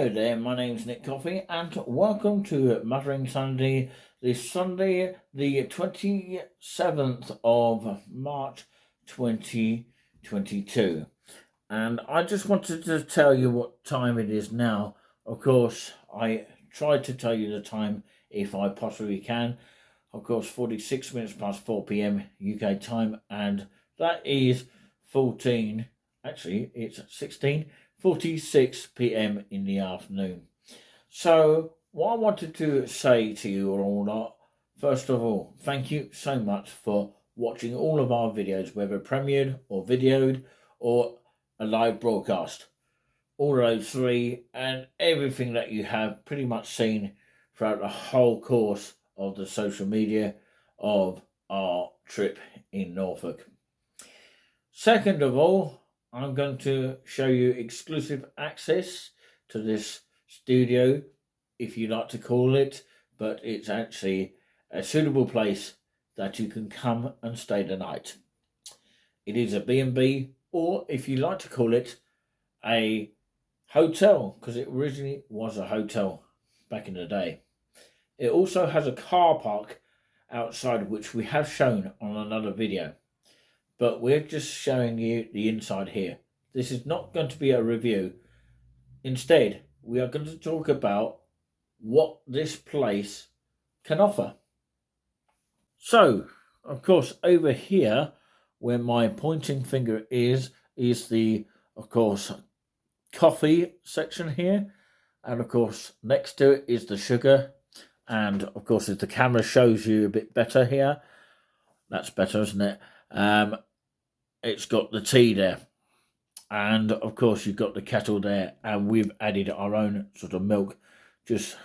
Hello there, my name's Nick Coffey and welcome to Muttering Sunday, this Sunday the 27th of March 2022. And I just wanted to tell you what time it is now. Of course, I tried to tell you the time if I possibly can. Of course, 46 minutes past 4 p.m. UK time, and that is it's 16:46 p.m. in the afternoon. So what I wanted to say to you all lot, first of all, thank you so much for watching all of our videos, whether premiered or videoed or a live broadcast. All of those three and everything that you have pretty much seen throughout the whole course of the social media of our trip in Norfolk. Second of all, I'm going to show you exclusive access to this studio, if you like to call it, but it's actually a suitable place that you can come and stay the night. It is a B&B, or if you like to call it, a hotel, because it originally was a hotel back in the day. It also has a car park outside, which we have shown on another video. But we're just showing you the inside here. This is not going to be a review. Instead, we are going to talk about what this place can offer. So, of course, over here, where my pointing finger is the, of course, coffee section here. And, of course, next to it is the sugar. And, of course, if the camera shows you a bit better here, that's better, isn't it? It's got the tea there, and of course you've got the kettle there, and we've added our own sort of milk just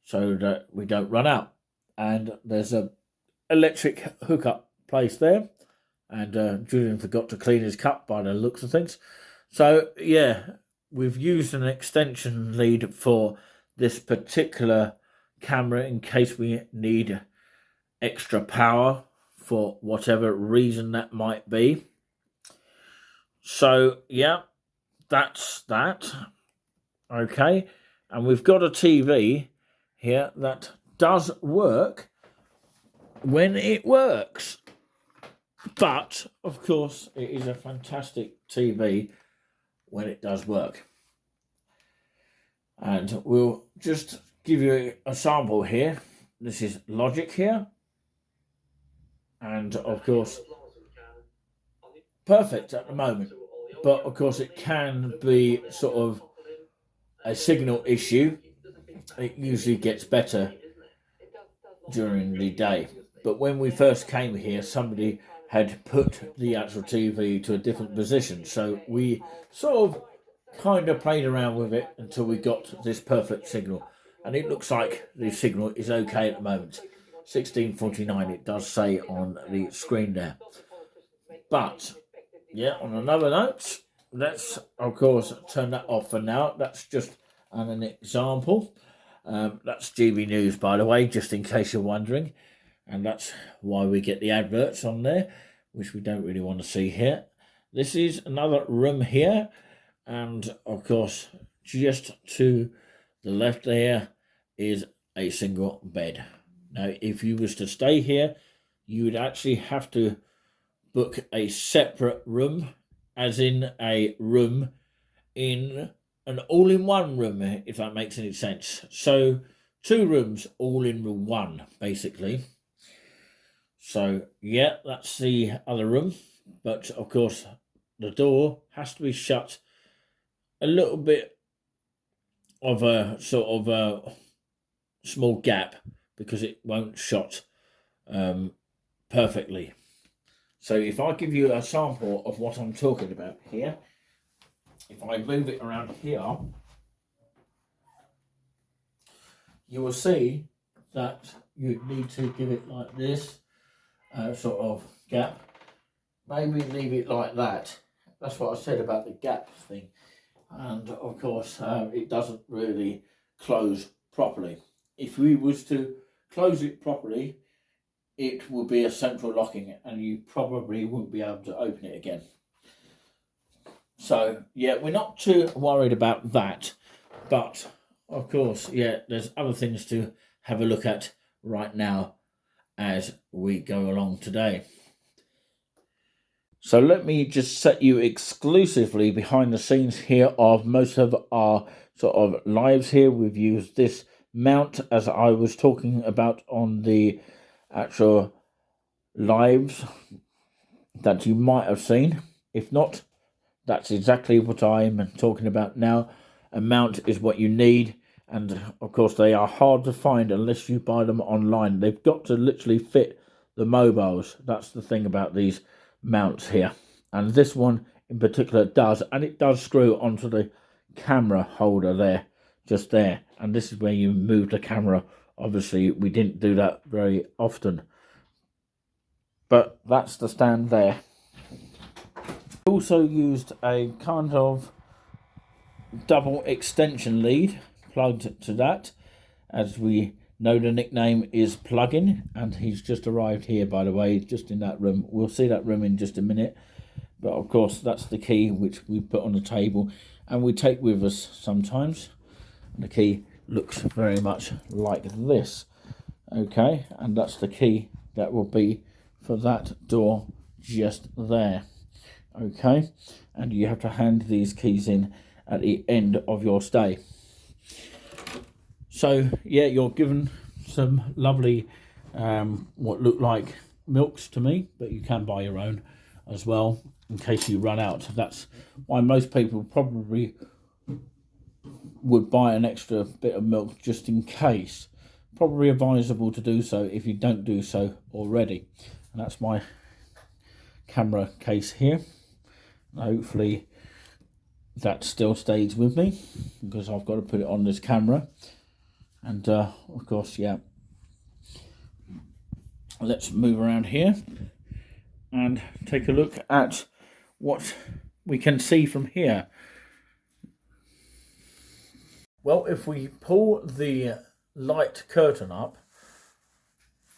so that we don't run out. And there's a electric hookup place there, and Julian forgot to clean his cup by the looks of things. So yeah, we've used an extension lead for this particular camera in case we need extra power for whatever reason that might be. So, yeah, that's that. Okay, and we've got a TV here that does work when it works. But, of course, it is a fantastic TV when it does work. And we'll just give you a sample here. This is Logic here. And, of course, perfect at the moment, but of course it can be sort of a signal issue. It usually gets better during the day, but when we first came here, somebody had put the actual TV to a different position, so we sort of kind of played around with it until we got this perfect signal, and it looks like the signal is okay at the moment. 16:49 it does say on the screen there. But yeah, on another note, let's, of course, turn that off for now. That's just an example. That's GB News, by the way, just in case you're wondering. And that's why we get the adverts on there, which we don't really want to see here. This is another room here. And, of course, just to the left there is a single bed. Now, if you was to stay here, you would actually have to book a separate room, as in a room in an all-in-one room, if that makes any sense. So 2 rooms all in one, basically. So yeah, that's the other room, but of course the door has to be shut a little bit of a sort of a small gap, because it won't shut perfectly. So if I give you a sample of what I'm talking about here, if I move it around here, you will see that you need to give it like this, sort of gap. Maybe leave it like that. That's what I said about the gap thing. And of course, it doesn't really close properly. If we was to close it properly, it will be a central locking, and you probably wouldn't be able to open it again. So yeah, we're not too worried about that. But of course, yeah, there's other things to have a look at right now as we go along today. So let me just set you exclusively behind the scenes here of most of our sort of lives here. We've used this mount as I was talking about on the actual lives that you might have seen. If not, that's exactly what I'm talking about now. A mount is what you need, and of course they are hard to find unless you buy them online. They've got to literally fit the mobiles. That's the thing about these mounts here, and this one in particular does, and it does screw onto the camera holder there, just there, and this is where you move the camera. Obviously we didn't do that very often, but that's the stand there. Also used a kind of double extension lead plugged to that. As we know, the nickname is Plugin, and he's just arrived here, by the way, just in that room. We'll see that room in just a minute, but of course that's the key which we put on the table and we take with us sometimes. And the key looks very much like this. Okay, and that's the key that will be for that door just there. Okay, and you have to hand these keys in at the end of your stay. So yeah, you're given some lovely what look like milks to me, but you can buy your own as well in case you run out. That's why most people probably would buy an extra bit of milk just in case. Probably advisable to do so if you don't do so already. And that's my camera case here. Hopefully that still stays with me because I've got to put it on this camera. And of course, yeah, let's move around here and take a look at what we can see from here. Well, if we pull the light curtain up,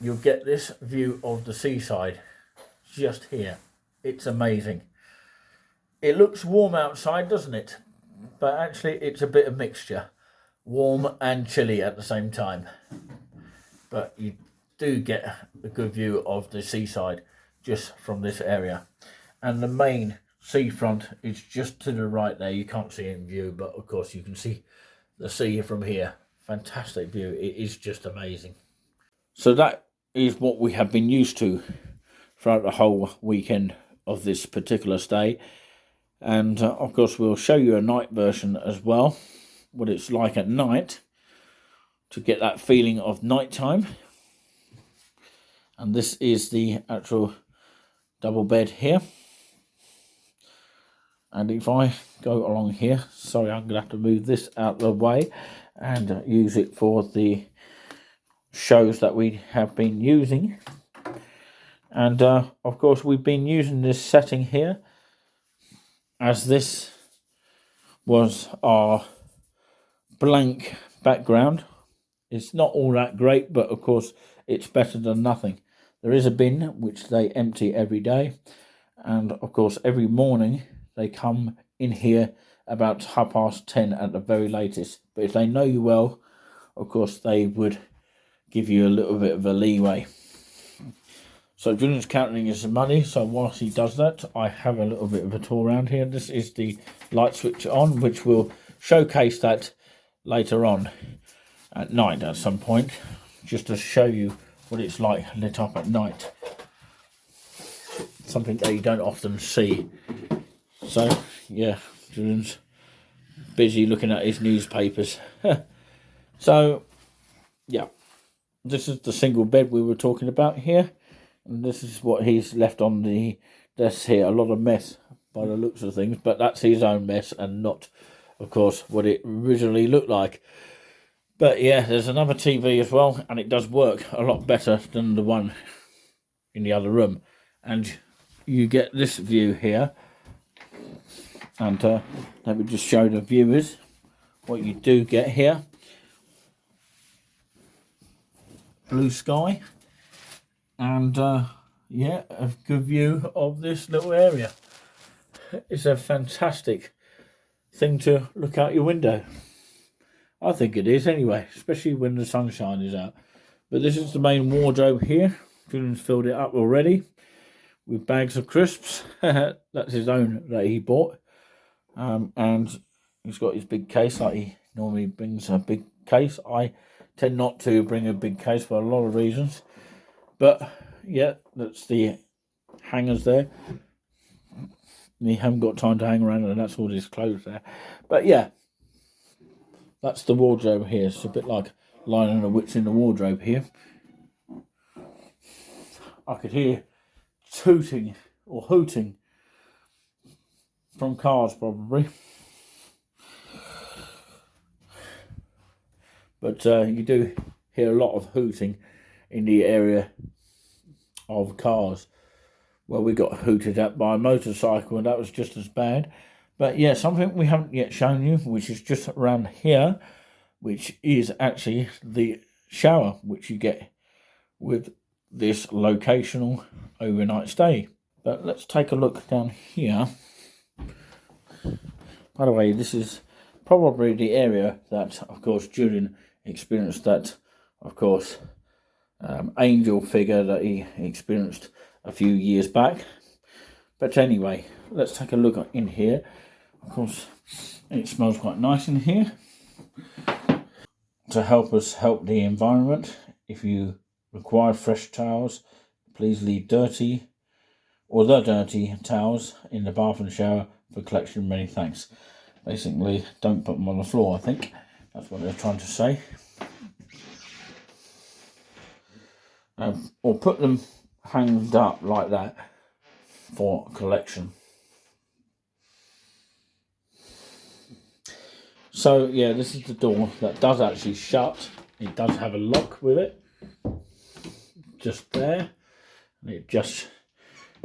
you'll get this view of the seaside just here. It's amazing. It looks warm outside, doesn't it? But actually it's a bit of mixture. Warm and chilly at the same time. But you do get a good view of the seaside just from this area. And the main seafront is just to the right there. You can't see in view, but of course you can see the sea from here. Fantastic view. It is just amazing. So that is what we have been used to throughout the whole weekend of this particular stay. And of course we'll show you a night version as well, what it's like at night to get that feeling of nighttime. And this is the actual double bed here. And if I go along here, sorry, I'm going to have to move this out of the way and use it for the shows that we have been using. And of course we've been using this setting here as this was our blank background. It's not all that great, but of course it's better than nothing. There is a bin which they empty every day, and of course every morning they come in here about 10:30 at the very latest. But if they know you well, of course they would give you a little bit of a leeway. So Julian's counting his money, so whilst he does that, I have a little bit of a tour around here. This is the light switch on, which will showcase that later on at night at some point, just to show you what it's like lit up at night. Something that you don't often see. So, yeah, Julian's busy looking at his newspapers. So, yeah, this is the single bed we were talking about here. And this is what he's left on the desk here. A lot of mess by the looks of things, but that's his own mess and not, of course, what it originally looked like. But yeah, there's another TV as well, and it does work a lot better than the one in the other room. And you get this view here. And let me just show the viewers what you do get here. Blue sky. And yeah, a good view of this little area. It's a fantastic thing to look out your window. I think it is anyway, especially when the sunshine is out. But this is the main wardrobe here. Julian's filled it up already with bags of crisps. That's his own that he bought. And he's got his big case, like he normally brings a big case. I tend not to bring a big case for a lot of reasons. But yeah, that's the hangers there. You haven't got time to hang around, and that's all his clothes there. But yeah, that's the wardrobe here. It's a bit like lining the wits in the wardrobe here. I could hear tooting or hooting from cars probably. But you do hear a lot of hooting in the area of cars. Well, we got hooted at by a motorcycle, and that was just as bad. But yeah, something we haven't yet shown you, which is just around here, which is actually the shower, which you get with this locational overnight stay. But let's take a look down here. By the way, this is probably the area that, of course, Julian experienced that, of course, angel figure that he experienced a few years back. But anyway, let's take a look in here. Of course, it smells quite nice in here. To help the environment, if you require fresh towels, please leave dirty towels in the bath and shower for collection. Many thanks. Basically, don't put them on the floor, I think. That's what they're trying to say. Or put them hanged up like that for collection. So yeah, this is the door that does actually shut. It does have a lock with it, just there, and it just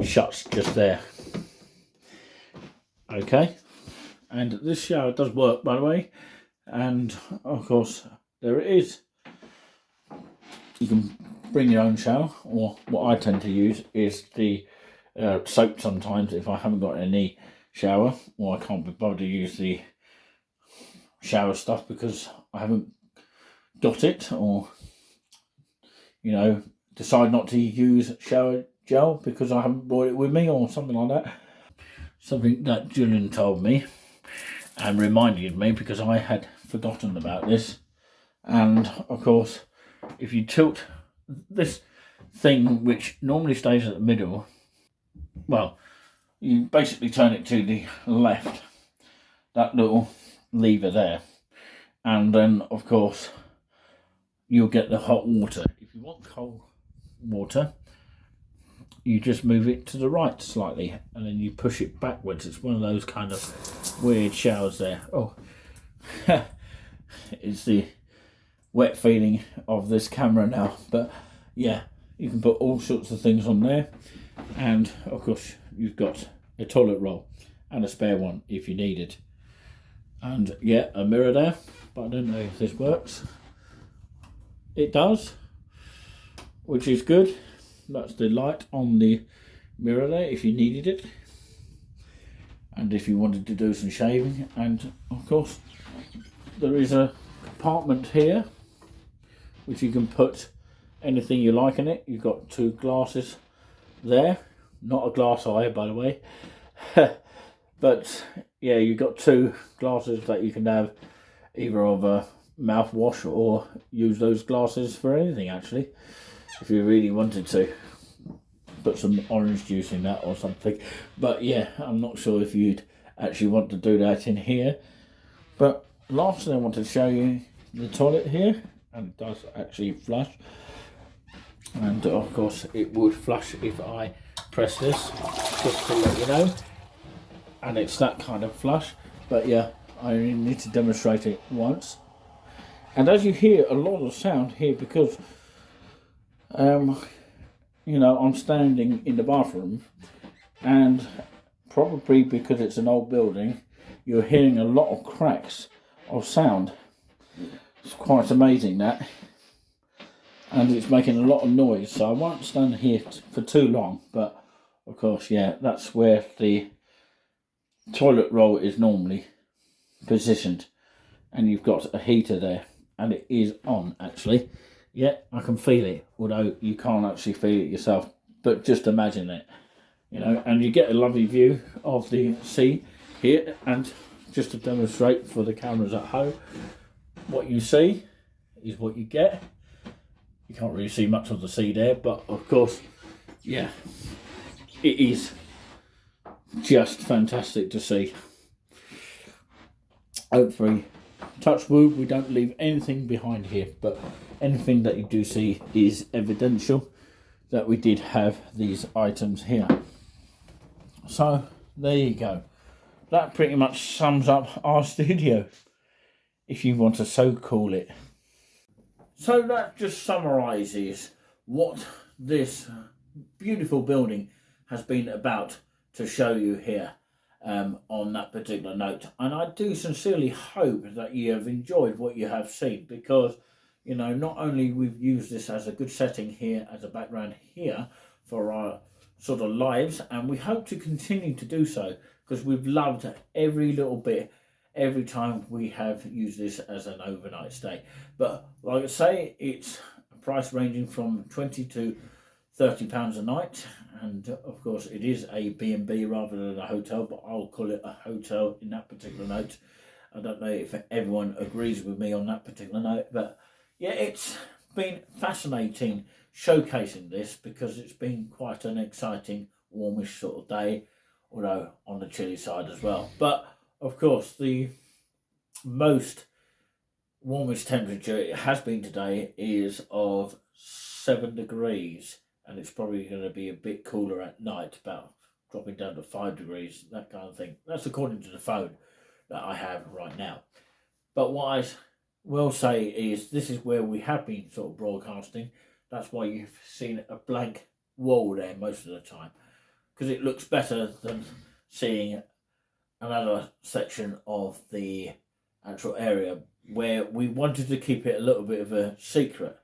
shuts just there. Okay, and this shower does work, by the way, and of course there it is. You can bring your own shower, or what I tend to use is the soap sometimes if I haven't got any shower, or I can't be bothered to use the shower stuff because I haven't got it, or decide not to use shower gel because I haven't brought it with me, or something like that. Something that Julian told me and reminded me, because I had forgotten about this. And of course, if you tilt this thing, which normally stays at the middle, well, you basically turn it to the left, that little lever there, and then of course you'll get the hot water. If you want cold water, you just move it to the right slightly, and then you push it backwards. It's one of those kind of weird showers there. Oh, it's the wet feeling of this camera now. But yeah, you can put all sorts of things on there, and of course you've got a toilet roll and a spare one if you need it. And yeah, a mirror there, but I don't know if this works. It does, which is good. That's the light on the mirror there if you needed it, and if you wanted to do some shaving. And of course there is a compartment here which you can put anything you like in it. You've got two glasses there, not a glass eye, by the way. But yeah, you've got two glasses that you can have either of a mouthwash, or use those glasses for anything, actually, if you really wanted to. Put some orange juice in that or something. But yeah, I'm not sure if you'd actually want to do that in here. But lastly, I want to show you the toilet here, and it does actually flush. And of course it would flush if I press this, just to let you know. And it's that kind of flush. But yeah, I only need to demonstrate it once. And as you hear a lot of sound here, because I'm standing in the bathroom, and probably because it's an old building, you're hearing a lot of cracks of sound. It's quite amazing, that. And it's making a lot of noise, so I won't stand here for too long. But of course, yeah, that's where the toilet roll is normally positioned. and you've got a heater there, and it is on actually. Yeah, I can feel it, although you can't actually feel it yourself, but just imagine it, you know, and you get a lovely view of the sea here. And just to demonstrate for the cameras at home, what you see is what you get. You can't really see much of the sea there, but of course, yeah, it is just fantastic to see. Hopefully, touch wood, we don't leave anything behind here, but anything that you do see is evidential that we did have these items here. So there you go. That pretty much sums up our studio, if you want to so call it. So that just summarises what this beautiful building has been about to show you here on that particular note. And I do sincerely hope that you have enjoyed what you have seen, because, you know, not only we've used this as a good setting here, as a background here for our sort of lives, and we hope to continue to do so, because we've loved every little bit every time we have used this as an overnight stay. But like I say, it's a price ranging from £20 to £30 a night, and of course it is a B&B rather than a hotel, but I'll call it a hotel in that particular note. I don't know if everyone agrees with me on that particular note, but yeah, it's been fascinating showcasing this, because it's been quite an exciting, warmish sort of day, although on the chilly side as well. But of course, the most warmest temperature it has been today is of 7 degrees, and it's probably going to be a bit cooler at night, about dropping down to 5 degrees, that kind of thing. That's according to the phone that I have right now. But what I will say is, this is where we have been sort of broadcasting. That's why you've seen a blank wall there most of the time, because it looks better than seeing another section of the actual area, where we wanted to keep it a little bit of a secret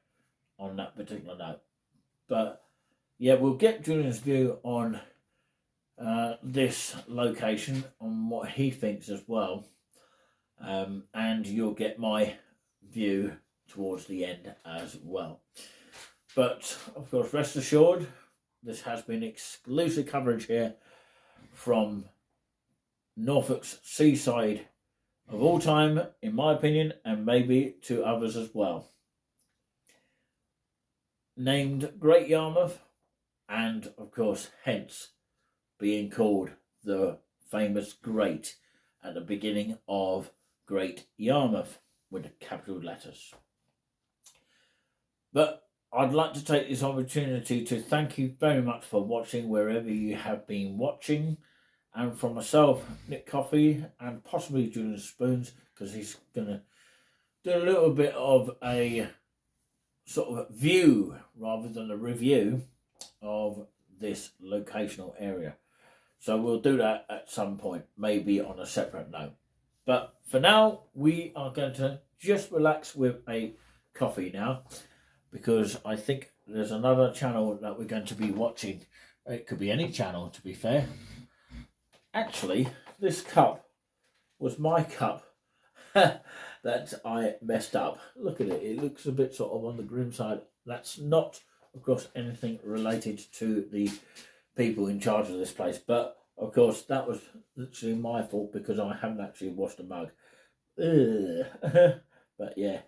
on that particular note. But yeah, we'll get Julian's view on this location, on what he thinks as well, and you'll get my view towards the end as well. But of course, rest assured, this has been exclusive coverage here from Norfolk's seaside of all time, in my opinion, and maybe to others as well. Named Great Yarmouth, and of course, hence being called the famous Great at the beginning of Great Yarmouth with the capital letters. But I'd like to take this opportunity to thank you very much for watching, wherever you have been watching. And from myself, Nick Coffey, and possibly Julian Spoons, because he's going to do a little bit of a sort of view rather than a review of this locational area. So we'll do that at some point, maybe on a separate note. But for now, we are going to just relax with a coffee now, because I think there's another channel that we're going to be watching. It could be any channel, to be fair. Actually, this cup was my cup that I messed up. Look at it. It looks a bit sort of on the grim side. That's not, of course, anything related to the people in charge of this place. But, of course, that was literally my fault, because I haven't actually washed a mug. But, yeah,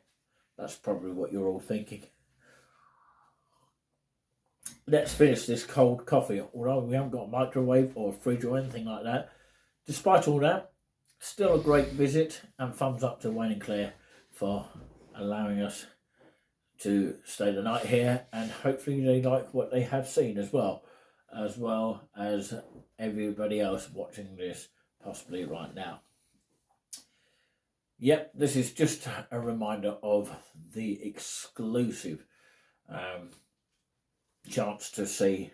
that's probably what you're all thinking. Let's finish this cold coffee. Although we haven't got a microwave or a fridge or anything like that, despite all that, still a great visit, and thumbs up to Wayne and Claire for allowing us to stay the night here, and hopefully they like what they have seen as well as everybody else watching this possibly right now. Yep, this is just a reminder of the exclusive chance to see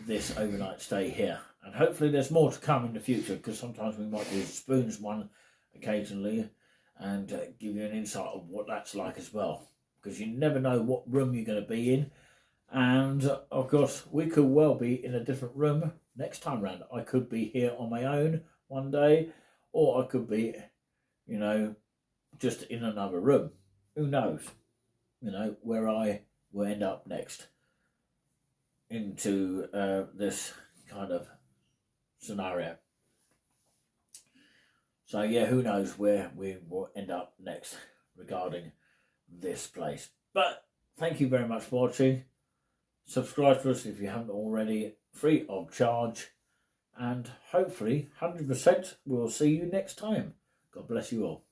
this overnight stay here, and hopefully there's more to come in the future, because sometimes we might do Spoons one occasionally and give you an insight of what that's like as well, because you never know what room you're going to be in. And of course, we could well be in a different room next time round. I could be here on my own one day, or I could be, you know, just in another room. Who knows? Where I will end up next into this kind of scenario. So yeah, who knows where we will end up next regarding this place. But thank you very much for watching. Subscribe to us if you haven't already, free of charge. And hopefully 100% we'll see you next time. God bless you all.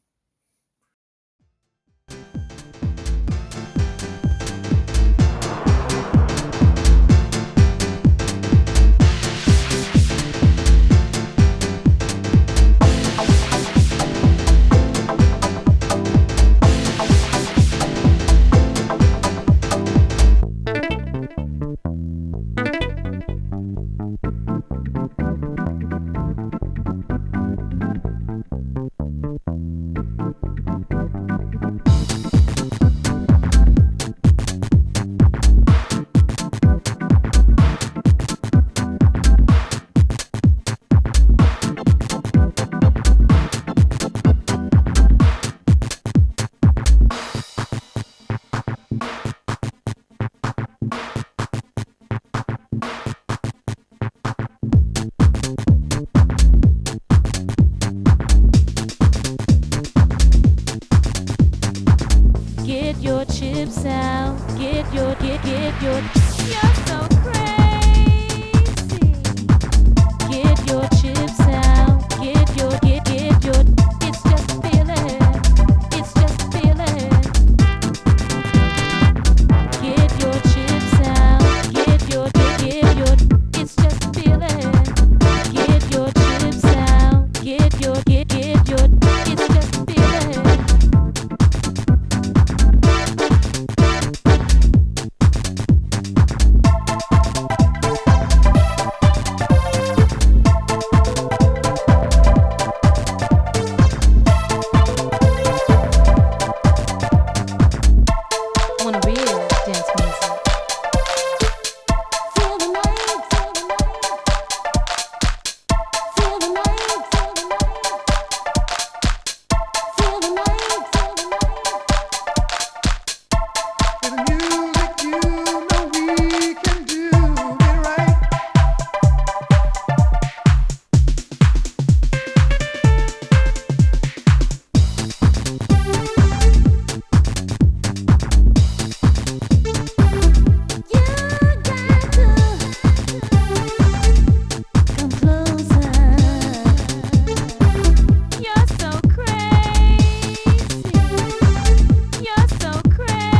Get your chips out. Get your. You're so crazy. Get your chips out. Get your. It's just a feeling. It's just a feeling. Get your chips out. Get your. It's just a feeling. Get your chips out. Get your. It's just a feeling. Want a real dance music. Feel the night, feel the night. Feel the night, feel the night. Feel the night, feel the night. With the music, you know we can do it right. You got to come closer. You're so crazy. You're so crazy.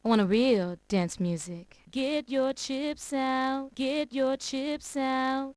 I want a real dance music. Get your chips out. Get your chips out.